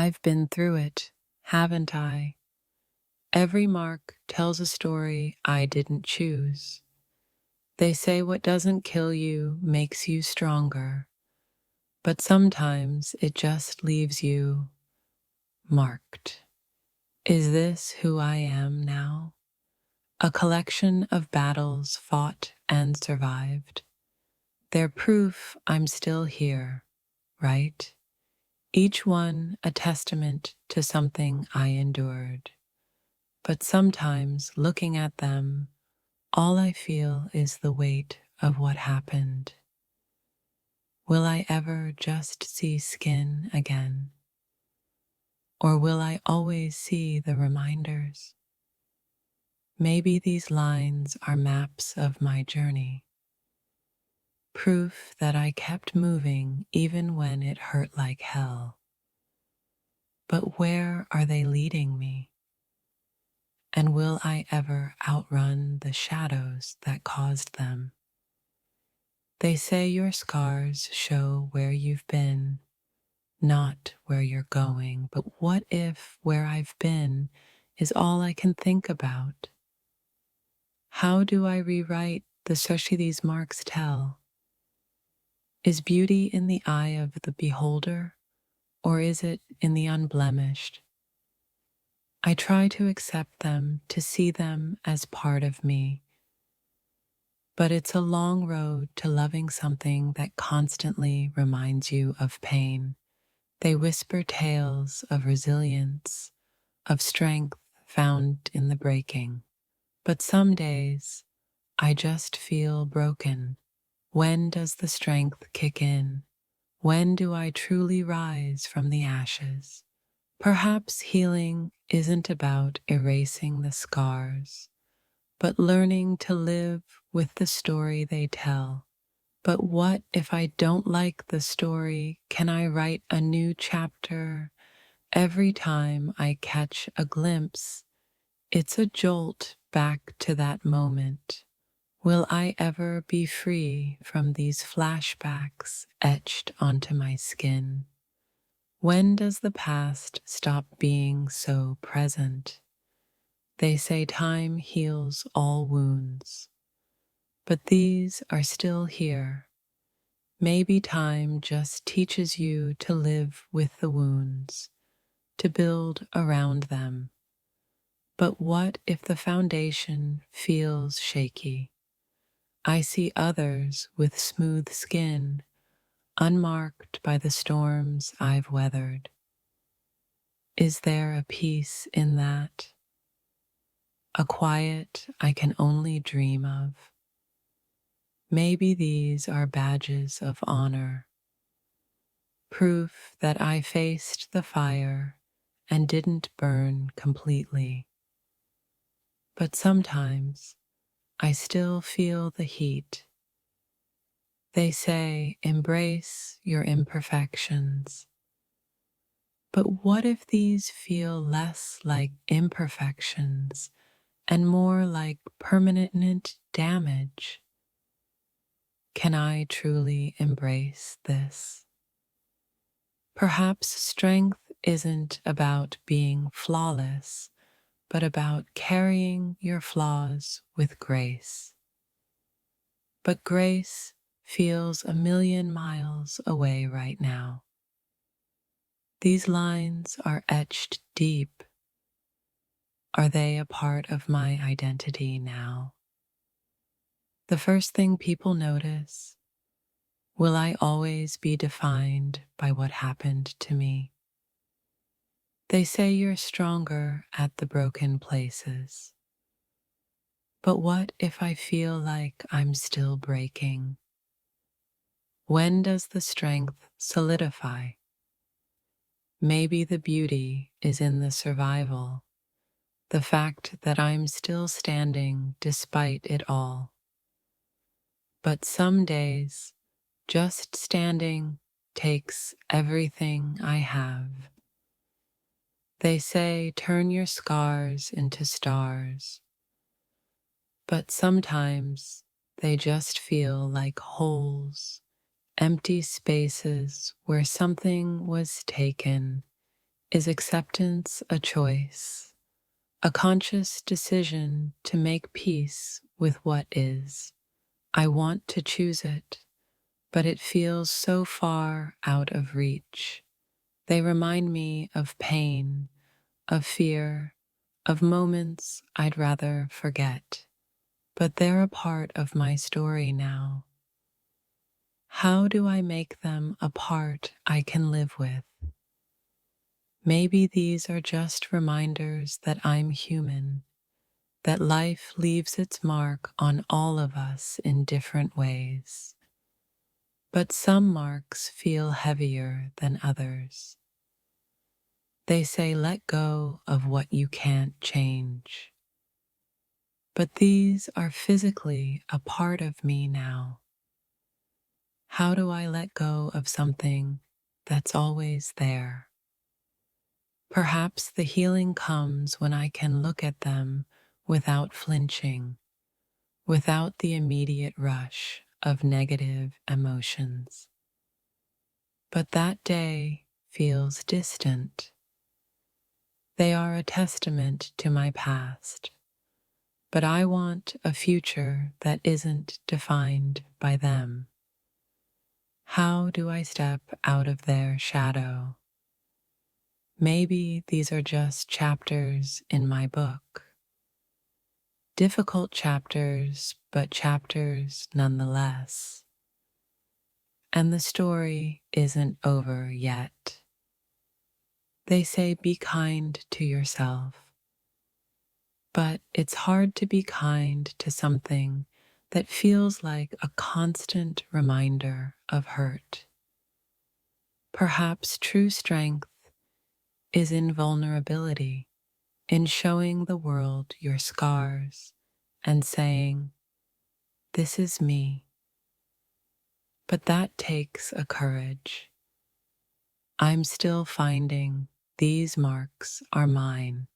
I've been through it, haven't I? Every mark tells a story I didn't choose. They say what doesn't kill you makes you stronger, but sometimes it just leaves you marked. Is this who I am now? A collection of battles fought and survived. They're proof I'm still here, right? Each one a testament to something I endured. But sometimes, looking at them, all I feel is the weight of what happened. Will I ever just see skin again? Or will I always see the reminders? Maybe these lines are maps of my journey, proof that I kept moving even when it hurt like hell. But where are they leading me? And will I ever outrun the shadows that caused them? They say your scars show where you've been, not where you're going. But what if where I've been is all I can think about? How do I rewrite the story these marks tell? Is beauty in the eye of the beholder, or is it in the unblemished? I try to accept them, to see them as part of me. But it's a long road to loving something that constantly reminds you of pain. They whisper tales of resilience, of strength found in the breaking. But some days, I just feel broken. When does the strength kick in? When do I truly rise from the ashes? Perhaps healing isn't about erasing the scars, but learning to live with the story they tell. But what if I don't like the story? Can I write a new chapter? Every time I catch a glimpse, it's a jolt back to that moment. Will I ever be free from these flashbacks etched onto my skin? When does the past stop being so present? They say time heals all wounds, but these are still here. Maybe time just teaches you to live with the wounds, to build around them. But what if the foundation feels shaky? I see others with smooth skin, unmarked by the storms I've weathered. Is there a peace in that? A quiet I can only dream of? Maybe these are badges of honor, proof that I faced the fire and didn't burn completely. But sometimes I still feel the heat. They say embrace your imperfections. But what if these feel less like imperfections and more like permanent damage? Can I truly embrace this? Perhaps strength isn't about being flawless, but about carrying your flaws with grace. But grace feels a million miles away right now. These lines are etched deep. Are they a part of my identity now? The first thing people notice, will I always be defined by what happened to me? They say you're stronger at the broken places. But what if I feel like I'm still breaking? When does the strength solidify? Maybe the beauty is in the survival, the fact that I'm still standing despite it all. But some days, just standing takes everything I have. They say turn your scars into stars, but sometimes they just feel like holes, empty spaces where something was taken, Is acceptance a choice, a conscious decision to make peace with what is? I want to choose it, but it feels so far out of reach. They remind me of pain, of fear, of moments I'd rather forget. But they're a part of my story now. How do I make them a part I can live with? Maybe these are just reminders that I'm human, that life leaves its mark on all of us in different ways. But some marks feel heavier than others. They say let go of what you can't change. But these are physically a part of me now. How do I let go of something that's always there? Perhaps the healing comes when I can look at them without flinching, without the immediate rush of negative emotions. But that day feels distant. They are a testament to my past, but I want a future that isn't defined by them. How do I step out of their shadow? Maybe these are just chapters in my book. Difficult chapters, but chapters nonetheless. And the story isn't over yet. They say be kind to yourself. But it's hard to be kind to something that feels like a constant reminder of hurt. Perhaps true strength is in vulnerability, in showing the world your scars and saying, this is me. But that takes a courage. I'm still finding these marks are mine.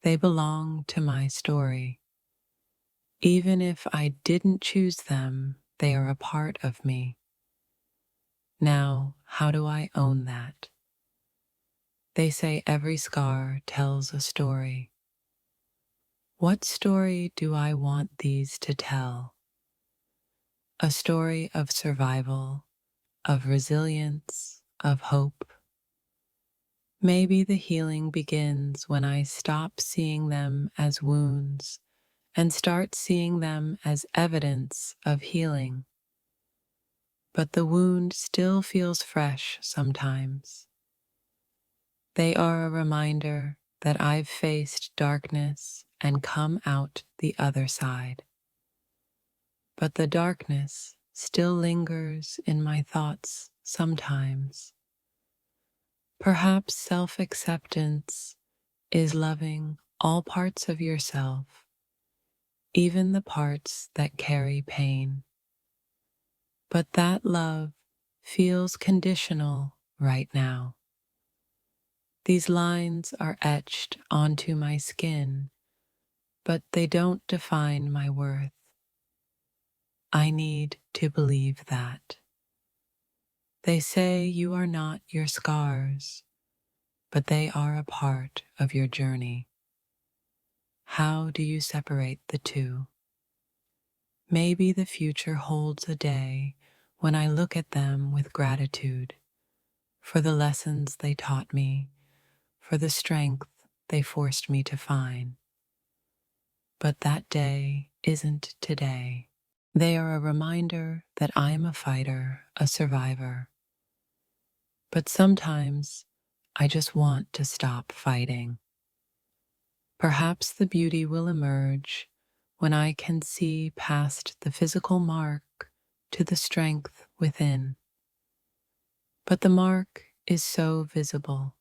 They belong to my story. Even if I didn't choose them, they are a part of me. Now, how do I own that? They say every scar tells a story. What story do I want these to tell? A story of survival, of resilience, of hope. Maybe the healing begins when I stop seeing them as wounds and start seeing them as evidence of healing. But the wound still feels fresh sometimes. They are a reminder that I've faced darkness and come out the other side. But the darkness still lingers in my thoughts sometimes. Perhaps self-acceptance is loving all parts of yourself, even the parts that carry pain. But that love feels conditional right now. These lines are etched onto my skin, but they don't define my worth. I need to believe that. They say you are not your scars, but they are a part of your journey. How do you separate the two? Maybe the future holds a day when I look at them with gratitude for the lessons they taught me, for the strength they forced me to find. But that day isn't today. They are a reminder that I am a fighter, a survivor. But sometimes I just want to stop fighting. Perhaps the beauty will emerge when I can see past the physical mark to the strength within. But the mark is so visible.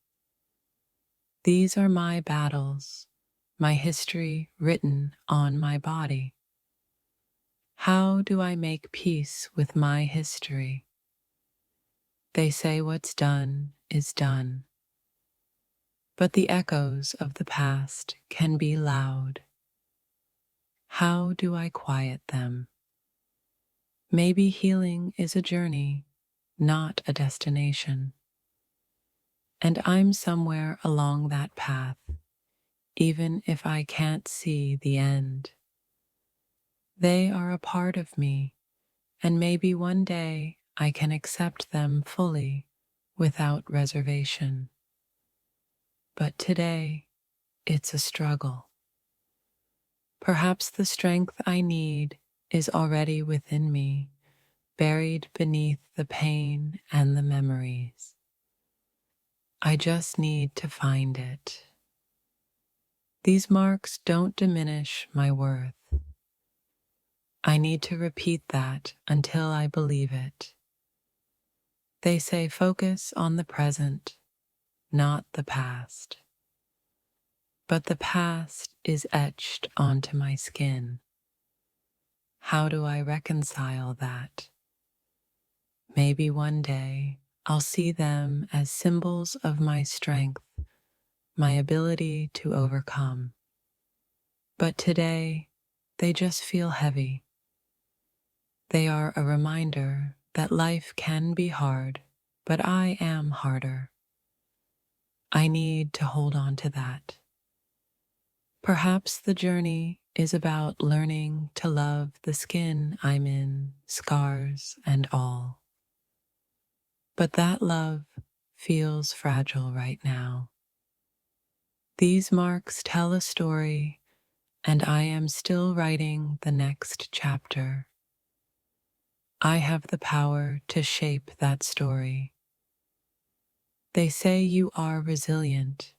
These are my battles, my history written on my body. How do I make peace with my history? They say what's done is done. But the echoes of the past can be loud. How do I quiet them? Maybe healing is a journey, not a destination. And I'm somewhere along that path, even if I can't see the end. They are a part of me, and maybe one day I can accept them fully without reservation. But today, it's a struggle. Perhaps the strength I need is already within me, buried beneath the pain and the memories. I just need to find it. These marks don't diminish my worth. I need to repeat that until I believe it. They say focus on the present, not the past. But the past is etched onto my skin. How do I reconcile that? Maybe one day I'll see them as symbols of my strength, my ability to overcome. But today, they just feel heavy. They are a reminder that life can be hard, but I am harder. I need to hold on to that. Perhaps the journey is about learning to love the skin I'm in, scars and all. But that love feels fragile right now. These marks tell a story, and I am still writing the next chapter. I have the power to shape that story. They say you are resilient.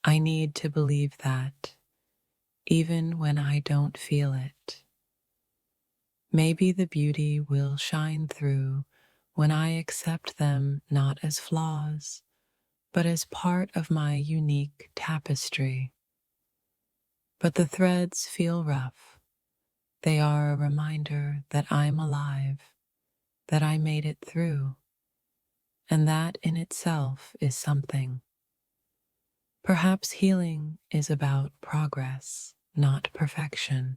I need to believe that, even when I don't feel it. Maybe the beauty will shine through when I accept them not as flaws, but as part of my unique tapestry. But the threads feel rough. They are a reminder that I'm alive, that I made it through, and that in itself is something. Perhaps healing is about progress, not perfection.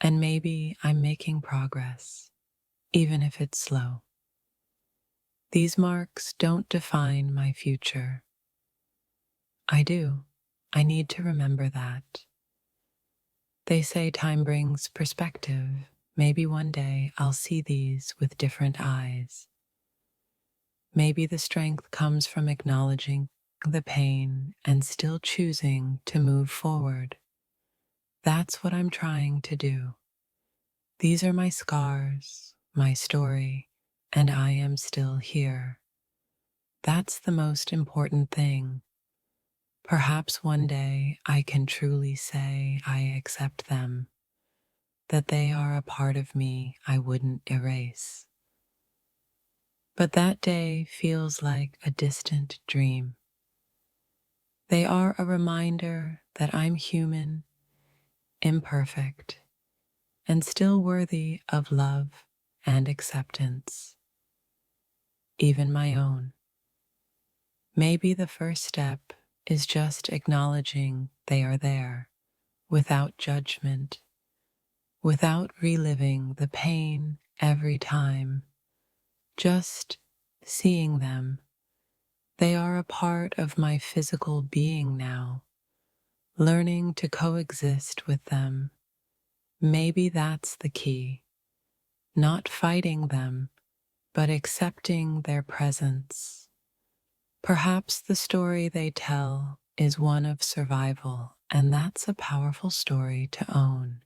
And maybe I'm making progress, even if it's slow. These marks don't define my future. I do. I need to remember that. They say time brings perspective. Maybe one day I'll see these with different eyes. Maybe the strength comes from acknowledging the pain and still choosing to move forward. That's what I'm trying to do. These are my scars, my story, and I am still here. That's the most important thing. Perhaps one day I can truly say I accept them, that they are a part of me I wouldn't erase. But that day feels like a distant dream. They are a reminder that I'm human, imperfect, and still worthy of love and acceptance, even my own. Maybe the first step is just acknowledging they are there, without judgment, without reliving the pain every time, just seeing them. They are a part of my physical being now, learning to coexist with them. Maybe that's the key, not fighting them, but accepting their presence. Perhaps the story they tell is one of survival, and that's a powerful story to own.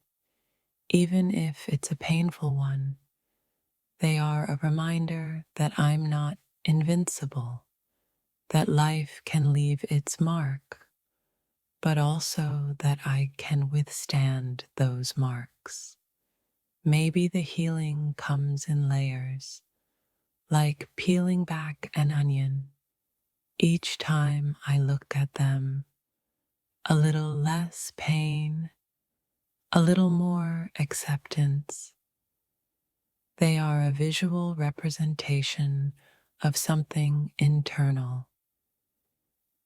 Even if it's a painful one, they are a reminder that I'm not invincible, that life can leave its mark, but also that I can withstand those marks. Maybe the healing comes in layers, like peeling back an onion. Each time I look at them, a little less pain, a little more acceptance. They are a visual representation of something internal.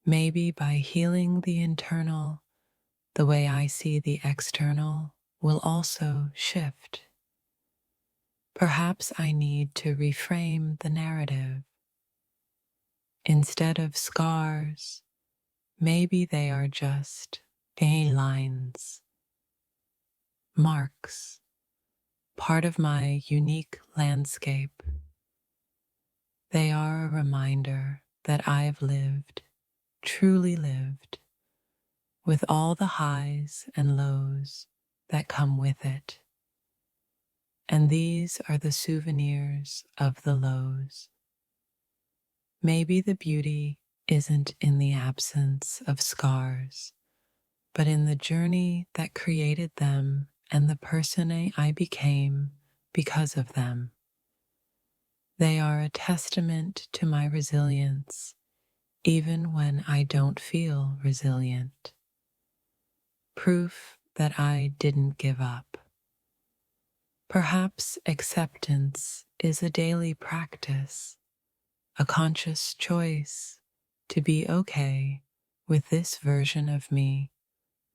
Maybe by healing the internal, the way I see the external will also shift. Perhaps I need to reframe the narrative. Instead of scars, maybe they are just lines, marks, part of my unique landscape. They are a reminder that I've lived, truly lived, with all the highs and lows that come with it. And these are the souvenirs of the lows. Maybe the beauty isn't in the absence of scars, but in the journey that created them and the person I became because of them. They are a testament to my resilience, even when I don't feel resilient. Proof that I didn't give up. Perhaps acceptance is a daily practice, a conscious choice to be okay with this version of me,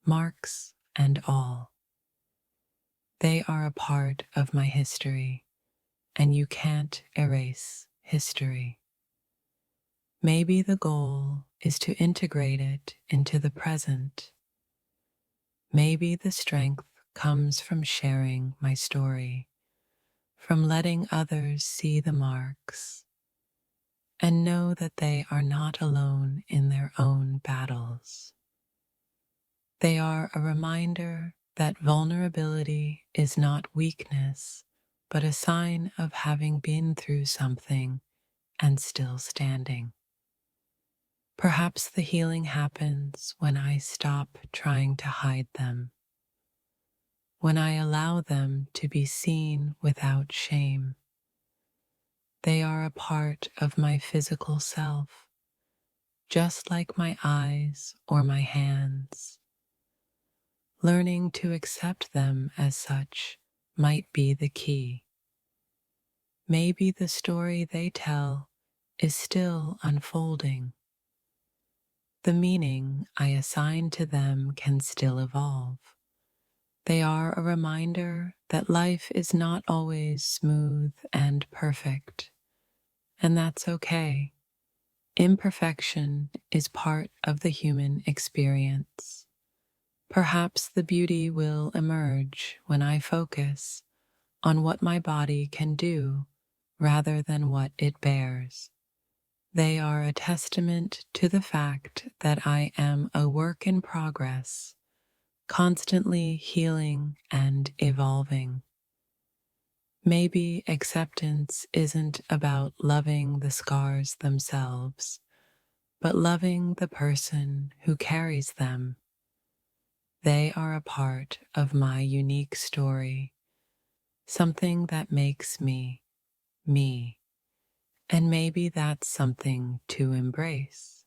marks and all. They are a part of my history, and you can't erase history. Maybe the goal is to integrate it into the present. Maybe the strength comes from sharing my story, from letting others see the marks and know that they are not alone in their own battles. They are a reminder that vulnerability is not weakness, but a sign of having been through something and still standing. Perhaps the healing happens when I stop trying to hide them, when I allow them to be seen without shame. They are a part of my physical self, just like my eyes or my hands. Learning to accept them as such might be the key. Maybe the story they tell is still unfolding. The meaning I assign to them can still evolve. They are a reminder that life is not always smooth and perfect, and that's okay. Imperfection is part of the human experience. Perhaps the beauty will emerge when I focus on what my body can do rather than what it bears. They are a testament to the fact that I am a work in progress, constantly healing and evolving. Maybe acceptance isn't about loving the scars themselves, but loving the person who carries them. They are a part of my unique story, something that makes me, me. And maybe that's something to embrace.